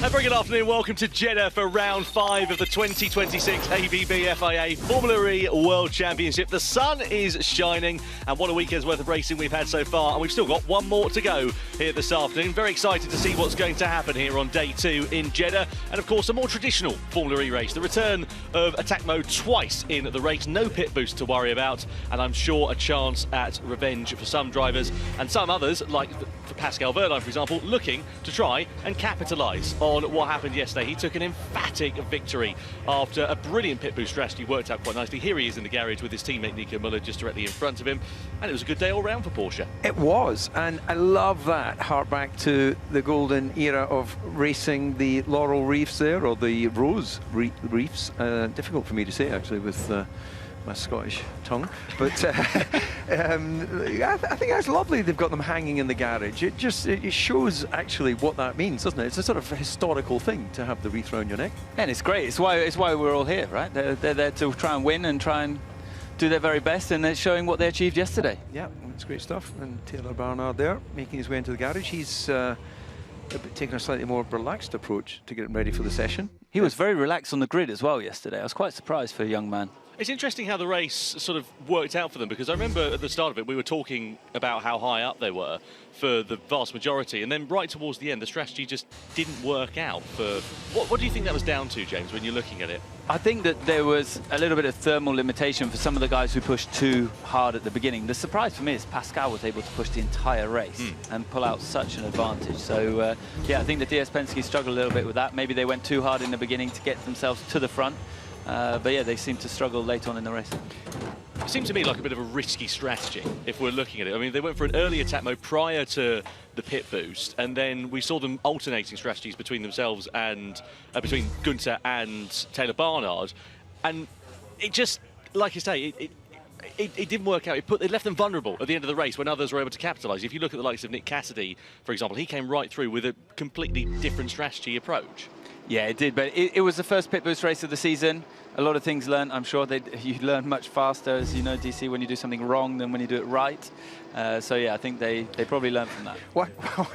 A very good afternoon. Welcome to Jeddah for round 5 of the 2026 ABB FIA Formula E World Championship. The sun is shining, and what a weekend's worth of racing we've had so far, and we've still got one more to go here this afternoon. Very excited to see what's going to happen here on day 2 in Jeddah, and of course a more traditional Formula E race. The return of attack mode twice in the race, no pit boost to worry about, and I'm sure a chance at revenge for some drivers and some others, like for Pascal Wehrlein, for example, looking to try and capitalise on what happened yesterday. He took an emphatic victory after a brilliant pit boost strategy worked out quite nicely. Here he is in the garage with his teammate Nico Müller just directly in front of him, and it was a good day all round for Porsche. It was, and I love that. Hark back to the golden era of racing the laurel reefs there, or the rose reefs. Difficult for me to say actually with my Scottish tongue, but I think that's lovely. They've got them hanging in the garage. It shows actually what that means, doesn't it? It's a sort of historical thing to have the wreath around your neck. And it's great. It's why we're all here, right? They're there to try and win and try and do their very best, and they're showing what they achieved yesterday. Yeah, it's great stuff. And Taylor Barnard there making his way into the garage. He's taking a slightly more relaxed approach to getting ready for the session. He was very relaxed on the grid as well yesterday. I was quite surprised for a young man. It's interesting how the race sort of worked out for them, because I remember at the start of it we were talking about how high up they were for the vast majority, and then right towards the end the strategy just didn't work out. For what do you think that was down to, James, when you're looking at it? I think that there was a little bit of thermal limitation for some of the guys who pushed too hard at the beginning. The surprise for me is Pascal was able to push the entire race and pull out such an advantage. So yeah, I think the DS Penske struggled a little bit with that. Maybe they went too hard in the beginning to get themselves to the front. But yeah, they seem to struggle late on in the race. It seems to me like a bit of a risky strategy if we're looking at it. I mean, they went for an early attack mode prior to the pit boost, and then we saw them alternating strategies between themselves and between Günther and Taylor Barnard, and it just, like you say, it didn't work out. It left them vulnerable at the end of the race when others were able to capitalise. If you look at the likes of Nick Cassidy, for example, he came right through with a completely different strategy approach. Yeah, it did, but it was the first pit boost race of the season. A lot of things learned. I'm sure you learn much faster, as you know, DC, when you do something wrong than when you do it right. So yeah, I think they probably learned from that.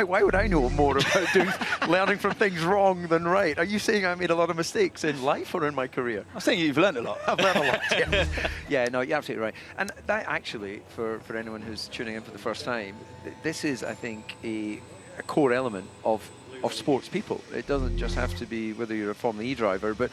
Why would I know more about learning from things wrong than right? Are you saying I made a lot of mistakes in life or in my career? I'm saying you've learned a lot. I've learned a lot, yeah. Yeah, no, you're absolutely right. And that actually, for anyone who's tuning in for the first time, this is, I think, a core element of sports people. It doesn't just have to be whether you're a Formula E driver, but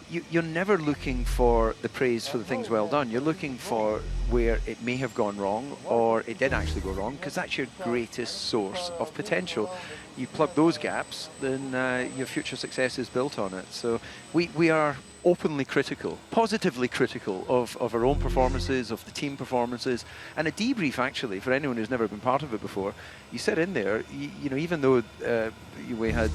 you're never looking for the praise for the things well done. You're looking for where it may have gone wrong, or it did actually go wrong, because that's your greatest source of potential. You plug those gaps, then your future success is built on it. So we are openly critical, positively critical of our own performances, of the team performances, and a debrief actually, for anyone who's never been part of it before, you said in there, you know, even though we had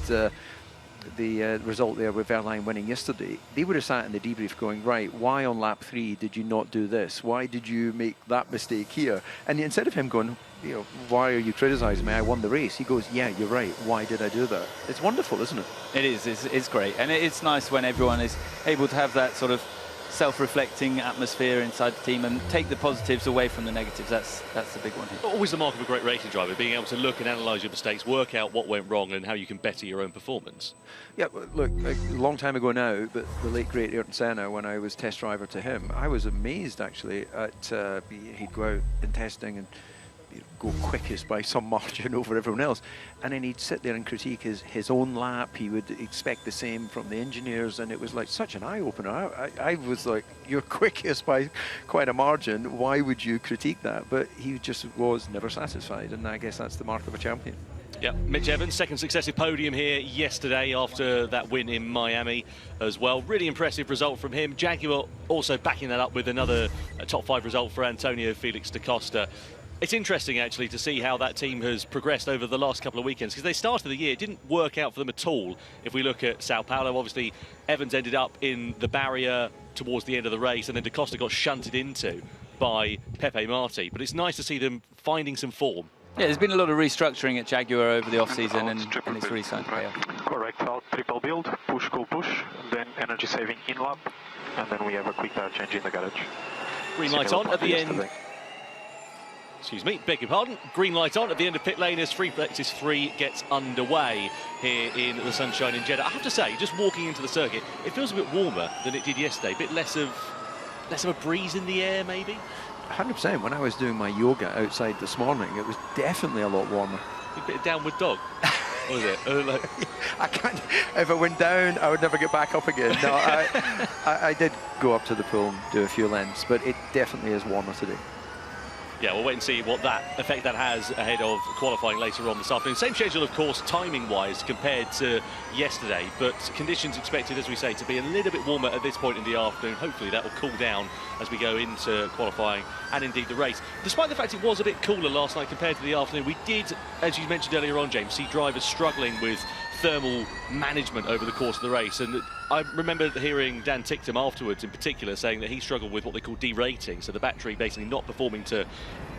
the result there with Wehrlein winning yesterday, they would have sat in the debrief going, right, why on lap 3 did you not do this? Why did you make that mistake here? And instead of him going, you know, why are you criticising me? I won the race. He goes, yeah, you're right. Why did I do that? It's wonderful, isn't it? It is. It's great. And it's nice when everyone is able to have that sort of self-reflecting atmosphere inside the team and take the positives away from the negatives. That's the big one here. Always the mark of a great racing driver, being able to look and analyse your mistakes, work out what went wrong and how you can better your own performance. Yeah, look, a long time ago now, but the late great Ayrton Senna, when I was test driver to him, I was amazed actually at he'd go out in testing and go quickest by some margin over everyone else, and then he'd sit there and critique his own lap. He would expect the same from the engineers, and it was like such an eye-opener. I was like, you're quickest by quite a margin, why would you critique that? But he just was never satisfied, and I guess that's the mark of a champion. Yeah, Mitch Evans, second successive podium here yesterday after that win in Miami as well. Really impressive result from him. Jaguar also backing that up with another top 5 result for Antonio Felix da Costa. It's interesting, actually, to see how that team has progressed over the last couple of weekends, because they started the year, it didn't work out for them at all. If we look at Sao Paulo, obviously, Evans ended up in the barrier towards the end of the race, and then da Costa got shunted into by Pepe Marti. But it's nice to see them finding some form. Yeah, there's been a lot of restructuring at Jaguar over the off-season, and it's really starting to pay off. Correct, out triple build, push, cool push, then energy saving in lap, and then we have a quick tire change in the garage. Green light on at the end. Excuse me, beg your pardon. Green light on at the end of pit lane as free practice 3 gets underway here in the sunshine in Jeddah. I have to say, just walking into the circuit, it feels a bit warmer than it did yesterday. A bit less of a breeze in the air, maybe. 100%. When I was doing my yoga outside this morning, it was definitely a lot warmer. A bit of downward dog. What was it? I can't. If I went down, I would never get back up again. No, I did go up to the pool and do a few lengths, but it definitely is warmer today. Yeah, we'll wait and see what that effect that has ahead of qualifying later on this afternoon. Same schedule, of course, timing-wise compared to yesterday, but conditions expected, as we say, to be a little bit warmer at this point in the afternoon. Hopefully that will cool down as we go into qualifying and indeed the race. Despite the fact it was a bit cooler last night compared to the afternoon, we did, as you mentioned earlier on, James, see drivers struggling with thermal management over the course of the race. And I remember hearing Dan Ticktum afterwards in particular saying that he struggled with what they call derating, so the battery basically not performing to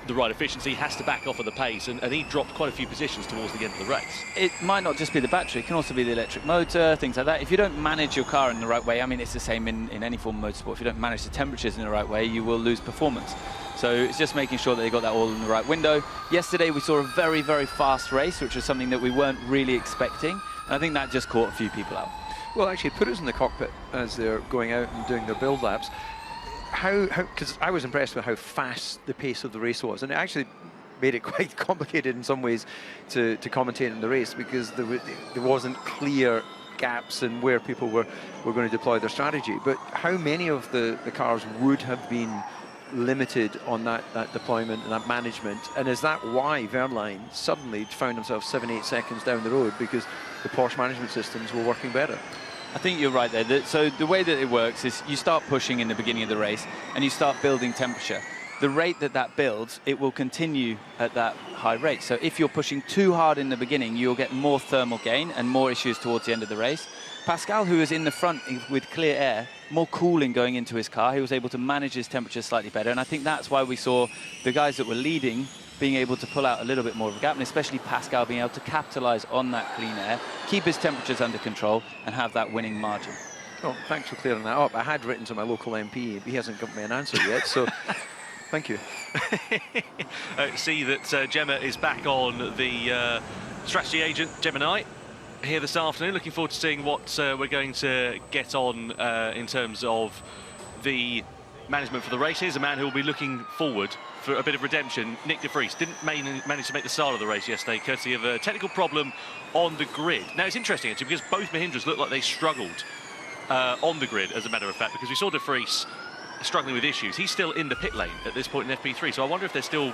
the right efficiency, has to back off at the pace, and he dropped quite a few positions towards the end of the race. It might not just be the battery, it can also be the electric motor, things like that. If you don't manage your car in the right way, I mean, it's the same in any form of motorsport. If you don't manage the temperatures in the right way, you will lose performance. So it's just making sure that they got that all in the right window. Yesterday we saw a very, very fast race, which was something that we weren't really expecting. And I think that just caught a few people out. Well, actually, put us in the cockpit as they're going out and doing their build laps. Because I was impressed with how fast the pace of the race was, and it actually made it quite complicated in some ways to commentate in the race, because there wasn't clear gaps in where people were going to deploy their strategy. But how many of the cars would have been limited on that deployment and that management? And is that why Verline suddenly found themselves 7-8 seconds down the road, because the Porsche management systems were working better? I think you're right there. So the way that it works is you start pushing in the beginning of the race and you start building temperature. The rate that builds, it will continue at that high rate. So if you're pushing too hard in the beginning, you'll get more thermal gain and more issues towards the end of the race. Pascal, who was in the front with clear air, more cooling going into his car, he was able to manage his temperature slightly better. And I think that's why we saw the guys that were leading being able to pull out a little bit more of a gap, and especially Pascal being able to capitalize on that clean air, keep his temperatures under control and have that winning margin. Oh, thanks for clearing that up. I had written to my local MP, he hasn't given me an answer yet, so thank you. See that Gemma is back on the strategy agent, Gemini, here this afternoon. Looking forward to seeing what we're going to get on in terms of the management for the race. Here's a man who will be looking forward for a bit of redemption. Nick de Vries didn't manage to make the start of the race yesterday, courtesy of a technical problem on the grid. Now, it's interesting, actually, because both Mahindras looked like they struggled on the grid, as a matter of fact, because we saw de Vries struggling with issues. He's still in the pit lane at this point in FP3, so I wonder if they're still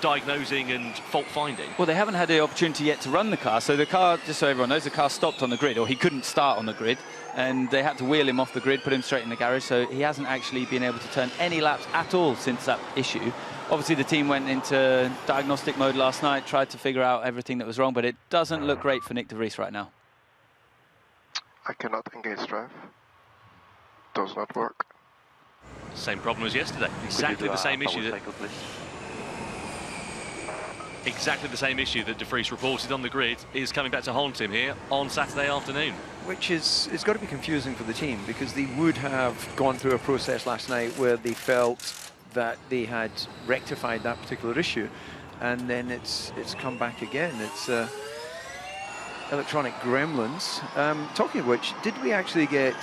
diagnosing and fault finding. Well, they haven't had the opportunity yet to run the car, so the car, just so everyone knows, the car stopped on the grid, or he couldn't start on the grid, and they had to wheel him off the grid, put him straight in the garage, so he hasn't actually been able to turn any laps at all since that issue. Obviously, the team went into diagnostic mode last night, tried to figure out everything that was wrong, but it doesn't look great for Nick de Vries right now. I cannot engage drive. Does not work. Same problem as yesterday. Exactly the same issue. Exactly the same issue that de Vries reported on the grid is coming back to haunt him here on Saturday afternoon. Which is, it's got to be confusing for the team, because they would have gone through a process last night where they felt that they had rectified that particular issue, and then it's come back again. It's electronic gremlins. Talking of which, did we actually get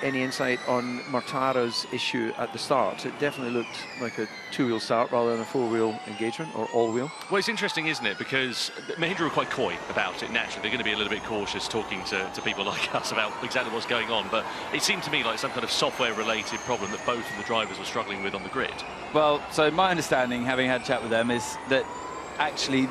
any insight on Mortara's issue at the start? It definitely looked like a two-wheel start rather than a four-wheel engagement, or all-wheel. Well, it's interesting, isn't it? Because Mahindra are quite coy about it, naturally. They're going to be a little bit cautious talking to people like us about exactly what's going on. But it seemed to me like some kind of software-related problem that both of the drivers were struggling with on the grid. Well, so my understanding, having had a chat with them, is that actually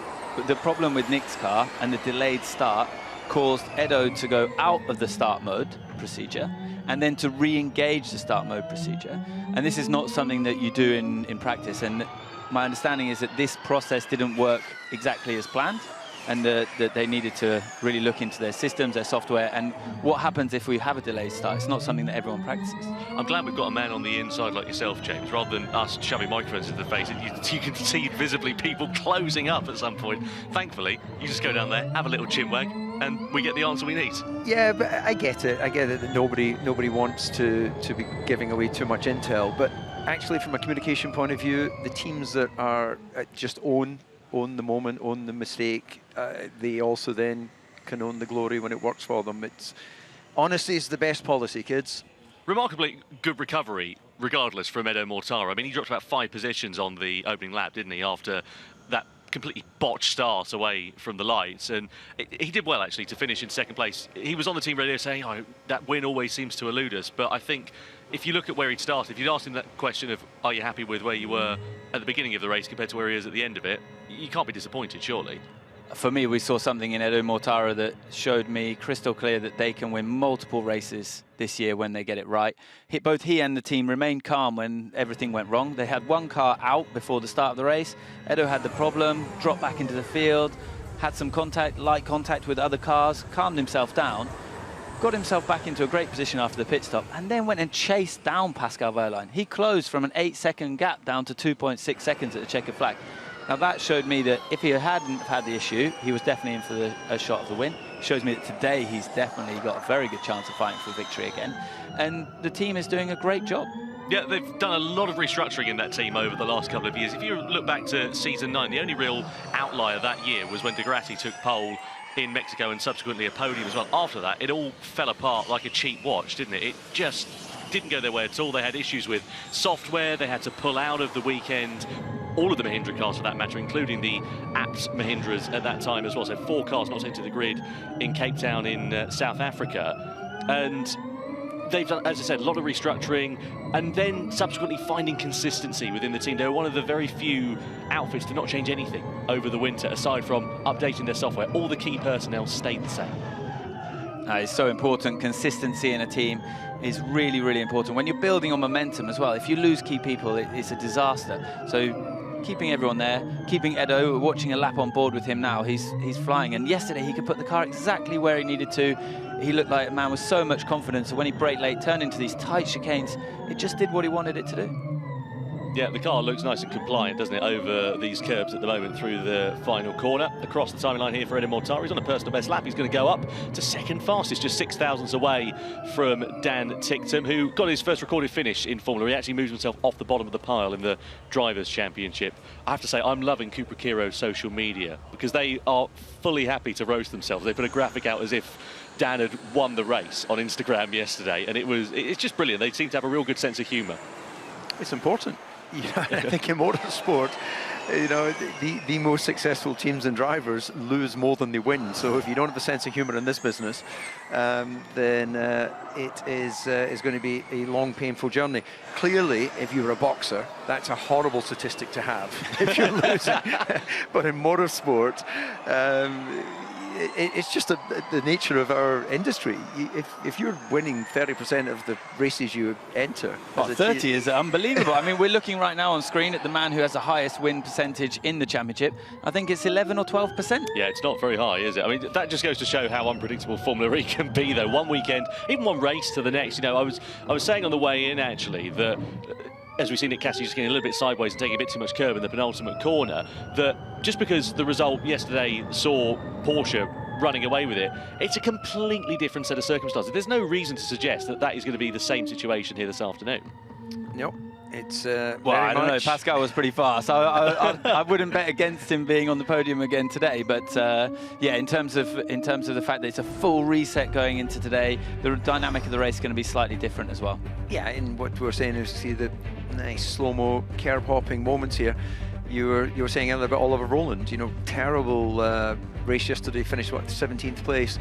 the problem with Nick's car and the delayed start caused Edo to go out of the start mode procedure and then to re-engage the start mode procedure. And this is not something that you do in practice. And my understanding is that this process didn't work exactly as planned, and that they needed to really look into their systems, their software, and what happens if we have a delayed start. It's not something that everyone practices. I'm glad we've got a man on the inside like yourself, James, rather than us shoving microphones into the face. You can see visibly people closing up at some point. Thankfully, you just go down there, have a little chinwag, and we get the answer we need. Yeah, but I get it. I get it that nobody wants to be giving away too much intel, but actually, from a communication point of view, the teams that are just own the moment, own the mistake, they also then can own the glory when it works for them. It's honesty is the best policy, kids. Remarkably good recovery, regardless, from Edo Mortara. I mean, he dropped about 5 positions on the opening lap, didn't he, after that completely botched start away from the lights, and he did well actually to finish in second place. He was on the team radio saying, oh, that win always seems to elude us, but I think if you look at where he'd started, if you'd asked him that question of, are you happy with where you were at the beginning of the race compared to where he is at the end of it, you can't be disappointed, surely. For me, we saw something in Edo Mortara that showed me crystal clear that they can win multiple races this year when they get it right. Both he and the team remained calm when everything went wrong. They had one car out before the start of the race. Edo had the problem, dropped back into the field, had some light contact with other cars, calmed himself down, got himself back into a great position after the pit stop, and then went and chased down Pascal Wehrlein. He closed from an 8-second gap down to 2.6 seconds at the checkered flag. Now that showed me that if he hadn't had the issue, he was definitely in for a shot of the win. It shows me that today he's definitely got a very good chance of fighting for victory again. And the team is doing a great job. Yeah, they've done a lot of restructuring in that team over the last couple of years. If you look back to season 9, the only real outlier that year was when De Grassi took pole in Mexico and subsequently a podium as well. After that, it all fell apart like a cheap watch, didn't it? It just didn't go their way at all. They had issues with software. They had to pull out of the weekend. All of the Mahindra cars, for that matter, including the Apps Mahindras at that time as well. So 4 cars not sent to the grid in Cape Town in South Africa. And they've done, as I said, a lot of restructuring and then subsequently finding consistency within the team. They were one of the very few outfits to not change anything over the winter, aside from updating their software. All the key personnel stayed the same. It's so important. Consistency in a team is really, really important. When you're building on momentum as well, if you lose key people, it's a disaster. So keeping everyone there, keeping Edo, watching a lap on board with him now, he's flying. And yesterday he could put the car exactly where he needed to. He looked like a man with so much confidence, and when he braked late, turned into these tight chicanes, it just did what he wanted it to do. Yeah, the car looks nice and compliant, doesn't it, over these curbs at the moment through the final corner. Across the timing line here for Edo Mortara. He's on a personal best lap. He's going to go up to second fastest, just 6,000ths away from Dan Ticktum, who got his first recorded finish in Formula E. He actually moves himself off the bottom of the pile in the Drivers' Championship. I have to say, I'm loving Cupra Kiro's social media because they are fully happy to roast themselves. They put a graphic out as if Dan had won the race on Instagram yesterday, and it's just brilliant. They seem to have a real good sense of humour. It's important. Yeah, I think in motorsport, you know, the most successful teams and drivers lose more than they win. So if you don't have a sense of humour in this business, then it is going to be a long, painful journey. Clearly, if you're a boxer, that's a horrible statistic to have if you're losing. But in motorsport, it's just the nature of our industry. If you're winning 30% of the races you enter... Well, 30 is unbelievable. I mean, we're looking right now on screen at the man who has the highest win percentage in the championship. I think it's 11 or 12%. Yeah, it's not very high, is it? I mean, that just goes to show how unpredictable Formula E can be, though. One weekend, even one race to the next. You know, I was saying on the way in, actually, that... as we've seen Nick Cassidy just getting a little bit sideways and taking a bit too much curb in the penultimate corner, that just because the result yesterday saw Porsche running away with it, it's a completely different set of circumstances. There's no reason to suggest that that is going to be the same situation here this afternoon. No, it's well, I don't know. Pascal was pretty fast. I wouldn't bet against him being on the podium again today. But yeah, in terms of the fact that it's a full reset going into today, the dynamic of the race is going to be slightly different as well. Yeah, and what we're saying is, see the nice slow-mo curb hopping moments here. You were saying earlier about Oliver Rowland. You know, terrible race yesterday. Finished what, 17th place.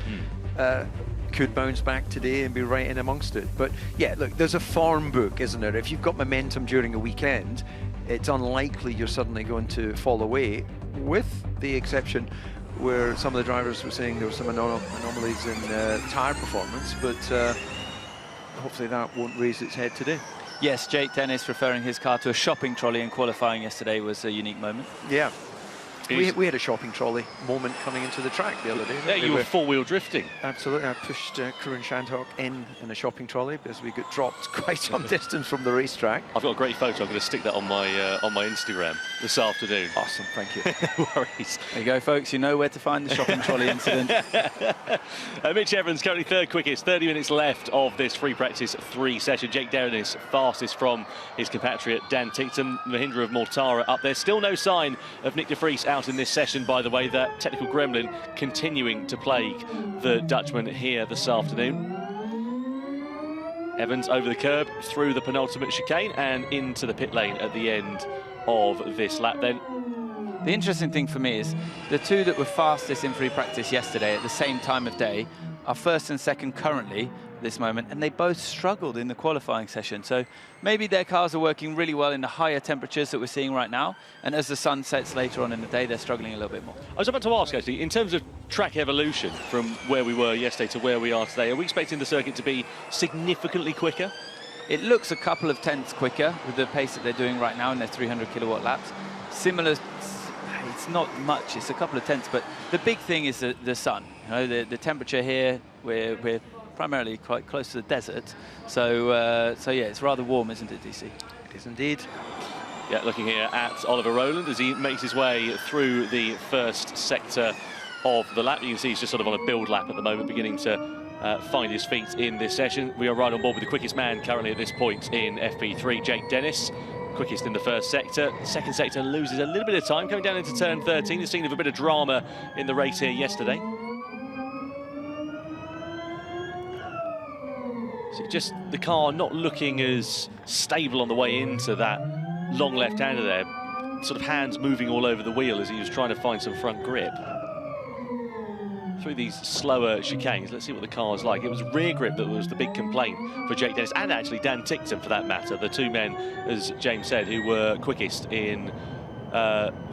Could bounce back today and be right in amongst it. But yeah, look, there's a form book, isn't there? If you've got momentum during a weekend, it's unlikely you're suddenly going to fall away, with the exception where some of the drivers were saying there were some anomalies in tyre performance, but hopefully that won't raise its head today. Yes, Jake Dennis referring his car to a shopping trolley in qualifying yesterday was a unique moment. Yeah. We had a shopping trolley moment coming into the track the other day. Yeah, you were four-wheel drifting. Absolutely. I pushed Crew and Shandhawk in a shopping trolley because we got dropped quite some distance from the racetrack. I've got a great photo. I'm going to stick that on my Instagram this afternoon. Awesome, thank you. No worries. There you go, folks. You know where to find the shopping trolley incident. Mitch Evans currently third quickest. 30 minutes left of this free practice 3 session. Jake Dennis fastest from his compatriot Dan Tickton. Mahindra of Mortara up there. Still no sign of Nick de Vries out in this session, by the way. That technical gremlin continuing to plague the Dutchman here this afternoon. Evans over the curb, through the penultimate chicane and into the pit lane at the end of this lap then. The interesting thing for me is the two that were fastest in free practice yesterday at the same time of day are first and second currently at this moment, and they both struggled in the qualifying session. So maybe their cars are working really well in the higher temperatures that we're seeing right now, and as the sun sets later on in the day, they're struggling a little bit more. I was about to ask, actually, in terms of track evolution from where we were yesterday to where we are today, are we expecting the circuit to be significantly quicker? It looks a couple of tenths quicker with the pace that they're doing right now in their 300 kilowatt laps. Similar, it's not much, it's a couple of tenths, but the big thing is the sun. You know, the temperature here, we're primarily quite close to the desert. So yeah, it's rather warm, isn't it, DC? It is indeed. Yeah, looking here at Oliver Rowland as he makes his way through the first sector of the lap. You can see he's just sort of on a build lap at the moment, beginning to find his feet in this session. We are right on board with the quickest man currently at this point in FP3, Jake Dennis. Quickest in the first sector. Second sector loses a little bit of time coming down into turn 13. The scene of a bit of drama in the race here yesterday. So just the car not looking as stable on the way into that long left-hander there. Sort of hands moving all over the wheel as he was trying to find some front grip. Through these slower chicanes, let's see what the car's like. It was rear grip that was the big complaint for Jake Dennis, and actually Dan Tickton for that matter. The two men, as James said, who were quickest in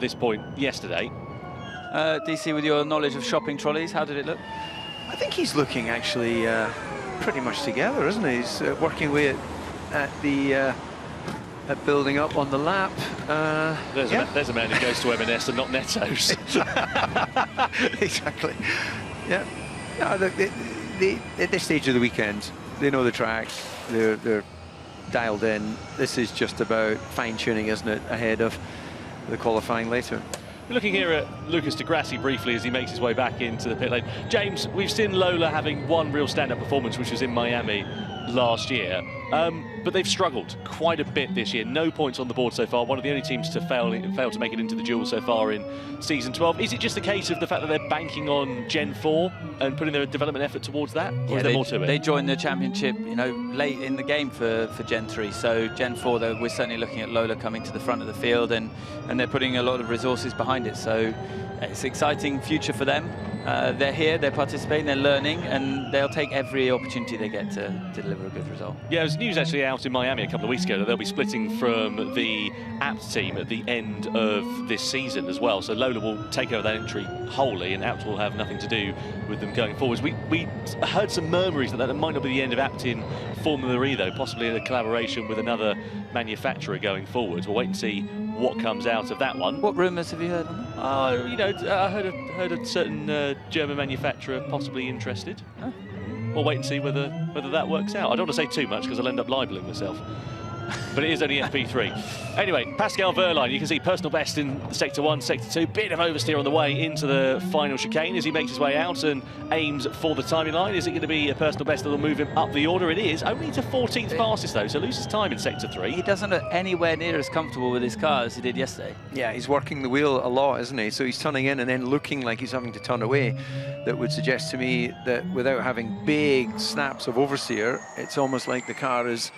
this point yesterday. DC, with your knowledge of shopping trolleys, how did it look? I think he's looking actually pretty much together, isn't he? He's working away at building up on the lap. There's a man who goes to M&S and not Netto's. Exactly. Yeah. No, look, at this stage of the weekend, they know the track. They're dialed in. This is just about fine-tuning, isn't it, ahead of the qualifying later. We're looking here at Lucas de Grassi briefly as he makes his way back into the pit lane. James, we've seen Lola having one real stand-up performance, which was in Miami last year, but they've struggled quite a bit this year. No points on the board so far. One of the only teams to fail to make it into the duel so far in season 12. Is it just a case of the fact that they're banking on Gen 4 and putting their development effort towards that, or is there more to it? They joined the championship, you know, late in the game for Gen 3. So Gen 4, though, we're certainly looking at Lola coming to the front of the field, and they're putting a lot of resources behind it. So it's an exciting future for them. They're here, they're participating, they're learning, and they'll take every opportunity they get to deliver a good result. Yeah, there was news actually out in Miami a couple of weeks ago that they'll be splitting from the Apt team at the end of this season as well. So Lola will take over that entry wholly, and Apt will have nothing to do with them going forwards. We heard some murmurings that might not be the end of Apt in Formula E, though, possibly in a collaboration with another manufacturer going forwards. We'll wait and see what comes out of that one. What rumours have you heard on that? You know, I heard a certain German manufacturer possibly interested. Oh. We'll wait and see whether that works out. I don't want to say too much because I'll end up libelling myself. But it is only FP3. Anyway, Pascal Wehrlein, you can see personal best in Sector 1, Sector 2. Bit of oversteer on the way into the final chicane as he makes his way out and aims for the timing line. Is it going to be a personal best that will move him up the order? It is. Only to 14th fastest, though, so loses time in Sector 3. He doesn't look anywhere near as comfortable with his car as he did yesterday. Yeah, he's working the wheel a lot, isn't he? So he's turning in and then looking like he's having to turn away. That would suggest to me that without having big snaps of oversteer, it's almost like the car is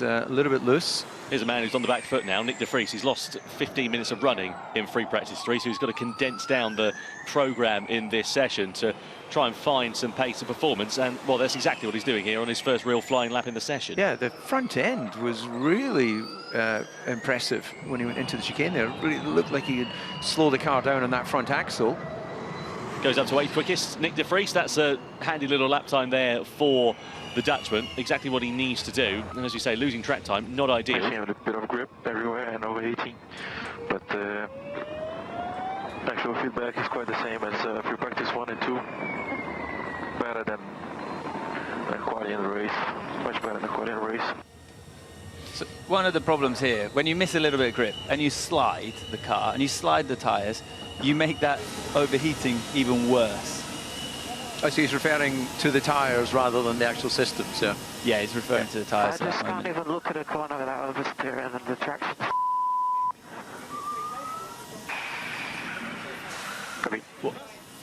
a little bit loose. Here's a man who's on the back foot now, Nick de Vries. He's lost 15 minutes of running in free practice 3, so he's got to condense down the programme in this session to try and find some pace and performance. And, well, that's exactly what he's doing here on his first real flying lap in the session. Yeah, the front end was really impressive when he went into the chicane there. It really looked like he could slow the car down on that front axle. Goes up to 8th quickest, Nick de Vries. That's a handy little lap time there for the Dutchman. Exactly what he needs to do. And as you say, losing track time, not ideal. I have a bit of grip everywhere and over 18, but Actual feedback is quite the same as free practice 1 and 2. Better than quality in the race. Much better than quality in the race. So one of the problems here, when you miss a little bit of grip and you slide the car and you slide the tyres, you make that overheating even worse. I see he's referring to the tyres rather than the actual systems, yeah. Yeah, he's referring to the tyres. I just can't even look at a corner without oversteer and then the traction. Well,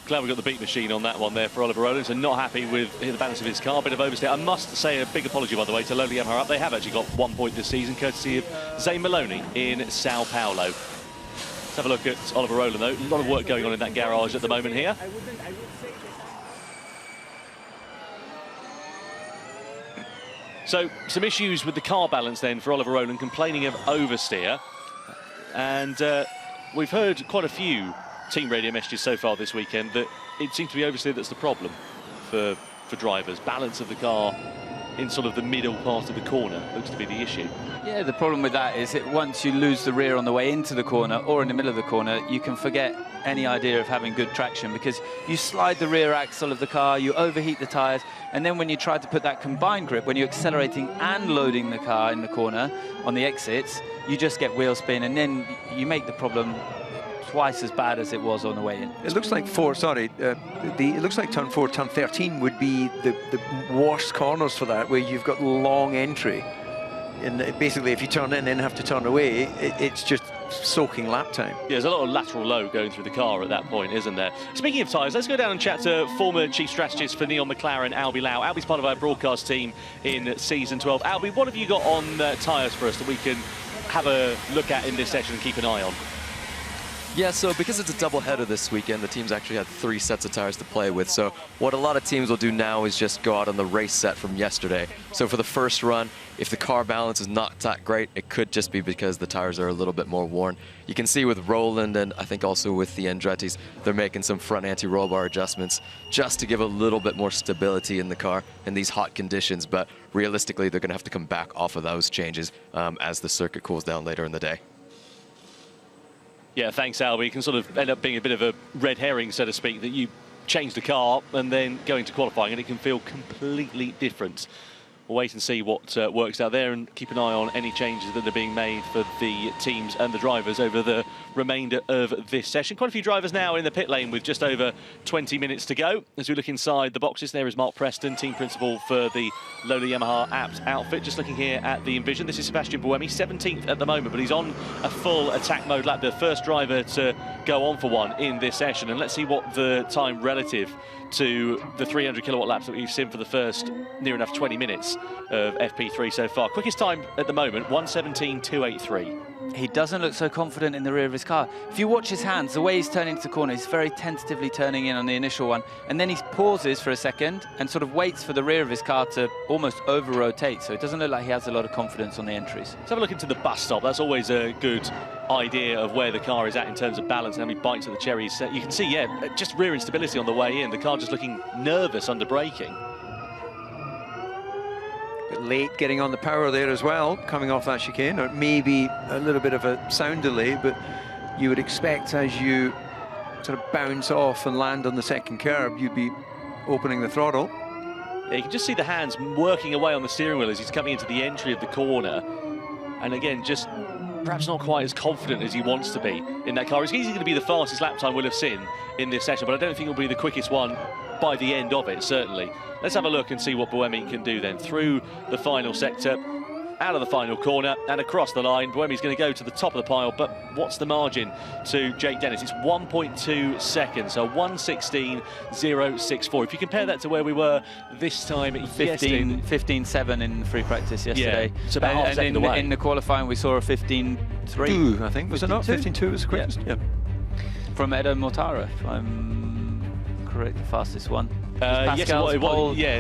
glad we got the beat machine on that one there for Oliver Rowland. So not happy with the balance of his car, bit of oversteer. I must say a big apology, by the way, to Lowly Yamaha Up. They have actually got 1 point this season, courtesy of Zane Maloney in Sao Paulo. Let's have a look at Oliver Rowland, though. A lot of work going on in that garage at the moment here. So some issues with the car balance then for Oliver Rowland, complaining of oversteer. And we've heard quite a few team radio messages so far this weekend that it seems to be oversteer that's the problem for drivers. Balance of the car in sort of the middle part of the corner looks to be the issue. Yeah, the problem with that is that once you lose the rear on the way into the corner or in the middle of the corner, you can forget any idea of having good traction, because you slide the rear axle of the car, you overheat the tyres, and then when you try to put that combined grip, when you're accelerating and loading the car in the corner on the exits, you just get wheel spin, and then you make the problem twice as bad as it was on the way in. It looks like it looks like turn 4, turn 13 would be the worst corners for that, where you've got long entry. And basically, if you turn in and then have to turn away, it's just soaking lap time. Yeah, there's a lot of lateral load going through the car at that point, isn't there? Speaking of tyres, let's go down and chat to former chief strategist for Neon McLaren, Albie Lau. Albie's part of our broadcast team in season 12. Albie, what have you got on tyres for us that we can have a look at in this session and keep an eye on? Yeah, so because it's a doubleheader this weekend, the teams actually had 3 sets of tires to play with. So what a lot of teams will do now is just go out on the race set from yesterday. So for the first run, if the car balance is not that great, it could just be because the tires are a little bit more worn. You can see with Rowland, and I think also with the Andretti's, they're making some front anti-roll bar adjustments just to give a little bit more stability in the car in these hot conditions. But realistically, they're going to have to come back off of those changes as the circuit cools down later in the day. Yeah, thanks, Albie. It can sort of end up being a bit of a red herring, so to speak, that you change the car and then go into qualifying and it can feel completely different. We'll wait and see what works out there and keep an eye on any changes that are being made for the teams and the drivers over the remainder of this session. Quite a few drivers now in the pit lane with just over 20 minutes to go. As we look inside the boxes, there is Mark Preston, team principal for the Lola Yamaha Apt outfit. Just looking here at the Envision, this is Sebastian Buemi, 17th at the moment, but he's on a full attack mode lap, the first driver to go on for one in this session. And let's see what the time relative to the 300 kilowatt laps that we've seen for the first near enough 20 minutes of FP3 so far. Quickest time at the moment, 1:17.283. He doesn't look so confident in the rear of his car. If you watch his hands, the way he's turning into the corner, he's very tentatively turning in on the initial one, and then he pauses for a second and sort of waits for the rear of his car to almost over-rotate, so it doesn't look like he has a lot of confidence on the entries. Let's have a look into the bus stop. That's always a good idea of where the car is at in terms of balance and how many bites of the cherries. You can see, yeah, just rear instability on the way in. The car just looking nervous under braking. Bit late getting on the power there as well, coming off that chicane, or maybe a little bit of a sound delay, but you would expect as you sort of bounce off and land on the second curb, you'd be opening the throttle. Yeah, you can just see the hands working away on the steering wheel as he's coming into the entry of the corner. And again, just perhaps not quite as confident as he wants to be in that car. It's easily going to be the fastest lap time we'll have seen in this session, but I don't think it'll be the quickest one by the end of it, certainly. Let's have a look and see what Buemi can do then. Through the final sector, out of the final corner and across the line. Buemi's going to go to the top of the pile, but what's the margin to Jake Dennis? It's 1.2 seconds, so 1:16.064. If you compare that to where we were this time yesterday, 15.7 in free practice yesterday. Yeah, it's about half a second away. In the qualifying, we saw a 15.3. I think, was it not? 15.2 was the quickest? Yeah. From Edo Mortara, if I'm correct, the fastest one. Yes,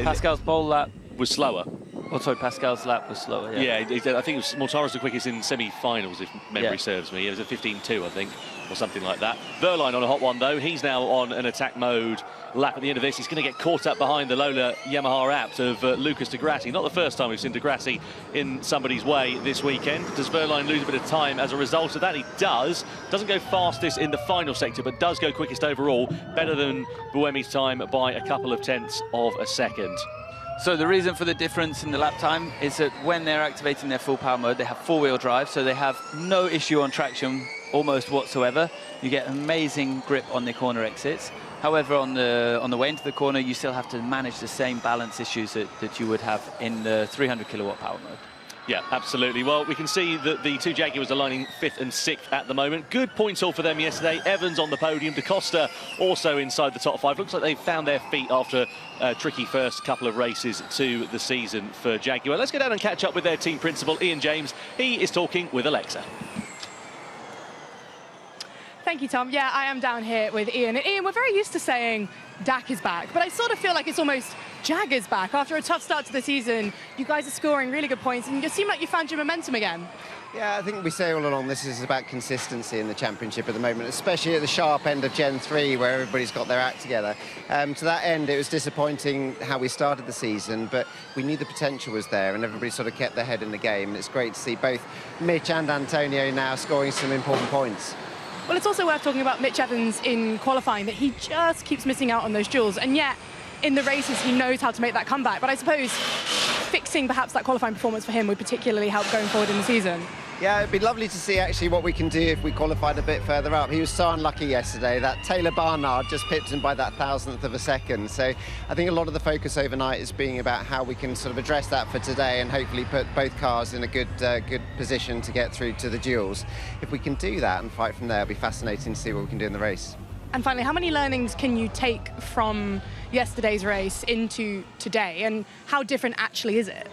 Pascal's pole lap was slower. Oh, sorry, Pascal's lap was slower. Yeah, I think it was Mortara's the quickest in semi-finals, if memory serves me. It was a 15.2, I think, or something like that. Verline on a hot one, though. He's now on an attack mode lap at the end of this. He's going to get caught up behind the Lola Yamaha Apt of Lucas Di Grassi. Not the first time we've seen Di Grassi in somebody's way this weekend. Does Verline lose a bit of time as a result of that? He does. Doesn't go fastest in the final sector, but does go quickest overall. Better than Buemi's time by a couple of tenths of a second. So the reason for the difference in the lap time is that when they're activating their full power mode, they have four-wheel drive, so they have no issue on traction almost whatsoever. You get amazing grip on the corner exits. However, on the way into the corner, you still have to manage the same balance issues that you would have in the 300 kilowatt power mode. Yeah, absolutely. Well, we can see that the two Jaguars are lining 5th and 6th at the moment. Good points all for them yesterday. Evans on the podium. Da Costa also inside the top 5. Looks like they've found their feet after a tricky first couple of races to the season for Jaguar. Let's go down and catch up with their team principal, Ian James. He is talking with Alexa. Thank you, Tom. Yeah, I am down here with Ian. And Ian, we're very used to saying Dak is back, but I sort of feel like it's almost Jag is back. After a tough start to the season, you guys are scoring really good points, and you seem like you found your momentum again. Yeah, I think we say all along this is about consistency in the championship at the moment, especially at the sharp end of Gen 3, where everybody's got their act together. To that end, it was disappointing how we started the season, but we knew the potential was there, and everybody sort of kept their head in the game. And it's great to see both Mitch and Antonio now scoring some important points. Well, it's also worth talking about Mitch Evans in qualifying, that he just keeps missing out on those duels, and yet in the races he knows how to make that comeback. But I suppose fixing perhaps that qualifying performance for him would particularly help going forward in the season. Yeah, it'd be lovely to see actually what we can do if we qualified a bit further up. He was so unlucky yesterday. That Taylor Barnard just pipped him by that 1,000th of a second. So I think a lot of the focus overnight is being about how we can sort of address that for today and hopefully put both cars in a good position to get through to the duels. If we can do that and fight from there, it'll be fascinating to see what we can do in the race. And finally, how many learnings can you take from yesterday's race into today, and how different actually is it?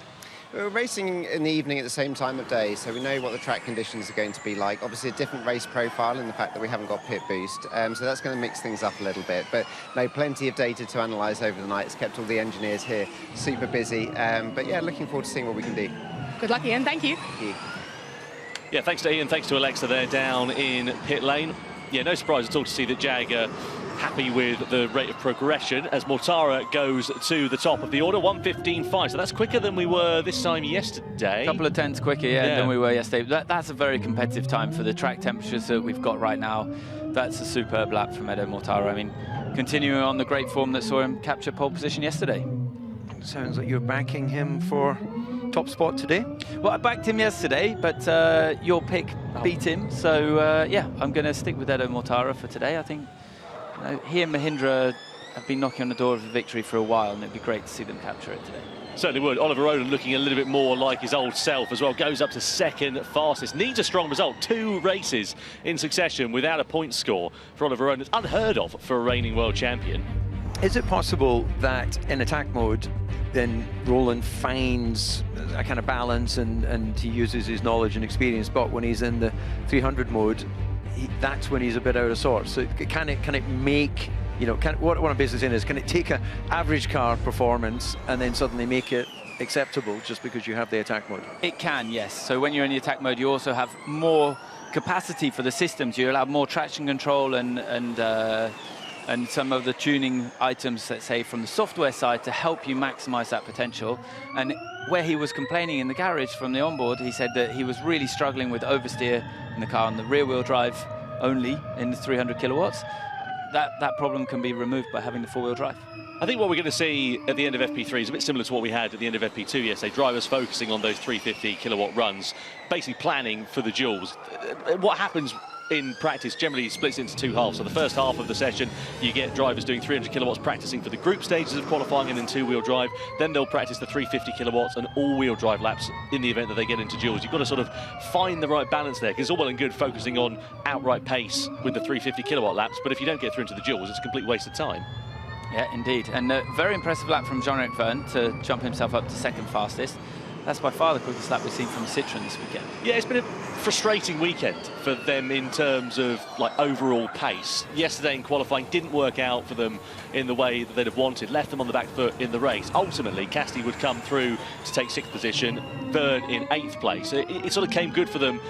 We're racing in the evening at the same time of day, so we know what the track conditions are going to be like. Obviously a different race profile in the fact that we haven't got pit boost, so that's going to mix things up a little bit. But no, plenty of data to analyse over the night. It's kept all the engineers here super busy. But yeah, looking forward to seeing what we can do. Good luck, Ian. Thank you. Thank you. Yeah, thanks to Ian, thanks to Alexa there down in pit lane. Yeah, no surprise at all to see that Jag happy with the rate of progression as Mortara goes to the top of the order, 1:15.5. So that's quicker than we were this time yesterday. A couple of tenths quicker, than we were yesterday. That's a very competitive time for the track temperatures that we've got right now. That's a superb lap from Edo Mortara. I mean, continuing on the great form that saw him capture pole position yesterday. Sounds like you're backing him for top spot today? Well, I backed him yesterday, but your pick beat him. So, yeah, I'm going to stick with Edo Mortara for today. I think he and Mahindra have been knocking on the door of the victory for a while, and it'd be great to see them capture it today. Certainly would. Oliver Odom looking a little bit more like his old self as well. Goes up to second fastest. Needs a strong result. 2 races in succession without a point score for Oliver Odom. It's unheard of for a reigning world champion. Is it possible that in attack mode, then Roland finds a kind of balance and he uses his knowledge and experience, but when he's in the 300 mode, that's when he's a bit out of sorts? So can it make, you know, what I'm basically saying is, can it take an average car performance and then suddenly make it acceptable just because you have the attack mode? It can, yes. So when you're in the attack mode, you also have more capacity for the systems. You allow more traction control and some of the tuning items, let's say, from the software side to help you maximize that potential. And where he was complaining in the garage from the onboard, he said that he was really struggling with oversteer in the car on the rear-wheel drive only in the 300 kilowatts. That problem can be removed by having the four-wheel drive. I think what we're going to see at the end of FP3 is a bit similar to what we had at the end of FP2 yesterday. Drivers focusing on those 350 kilowatt runs, basically planning for the duels. What happens in practice generally splits into 2 halves. So the first half of the session, you get drivers doing 300 kilowatts practicing for the group stages of qualifying and then 2-wheel drive. Then they'll practice the 350 kilowatts and all-wheel drive laps in the event that they get into duels. You've got to sort of find the right balance there, because it's all well and good focusing on outright pace with the 350 kilowatt laps, but if you don't get through into the duels, it's a complete waste of time. Yeah, indeed. And a very impressive lap from Jean-Eric Verne to jump himself up to second fastest. That's by far the quickest lap we've seen from Citroën this weekend. Yeah, it's been a frustrating weekend for them in terms of like overall pace. Yesterday in qualifying didn't work out for them in the way that they'd have wanted, left them on the back foot in the race. Ultimately, Cassidy would come through to take 6th position, Verne in 8th place. It sort of came good for them,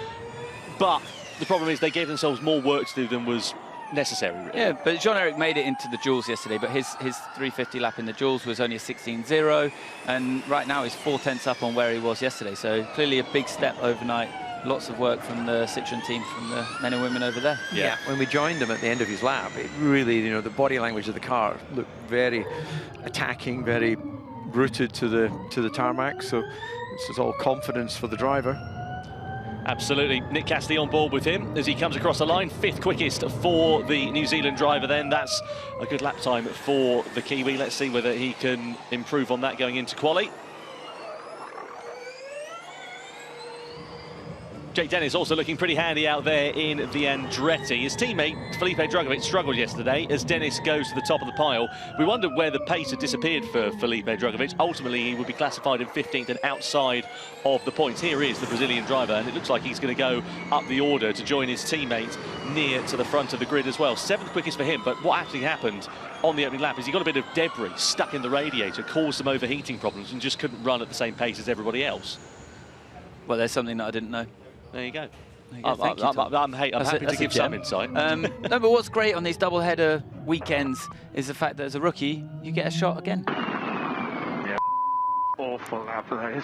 but the problem is they gave themselves more work to do than was necessary, really. Yeah, but Jean-Eric made it into the duels yesterday, but his 350 lap in the duels was only a 16.0, and right now he's 4/10 up on where he was yesterday, so clearly a big step overnight. Lots of work from the Citroën team, from the men and women over there. Yeah, when we joined him at the end of his lap, it really, you know, the body language of the car looked very attacking, very rooted to the tarmac, so this is all confidence for the driver. Absolutely. Nick Cassidy on board with him as he comes across the line. 5th quickest for the New Zealand driver then. That's a good lap time for the Kiwi. Let's see whether he can improve on that going into quali. Jake Dennis also looking pretty handy out there in the Andretti. His teammate, Felipe Drugovich, struggled yesterday as Dennis goes to the top of the pile. We wondered where the pace had disappeared for Felipe Drugovich. Ultimately, he would be classified in 15th and outside of the points. Here is the Brazilian driver, and it looks like he's going to go up the order to join his teammate near to the front of the grid as well. 7th quickest for him, but what actually happened on the opening lap is he got a bit of debris stuck in the radiator, caused some overheating problems, and just couldn't run at the same pace as everybody else. Well, there's something that I didn't know. There you go. Thank you, Tom. I'm happy to give some insight. No, but what's great on these double-header weekends is the fact that as a rookie, you get a shot again. Yeah, awful lap, that is.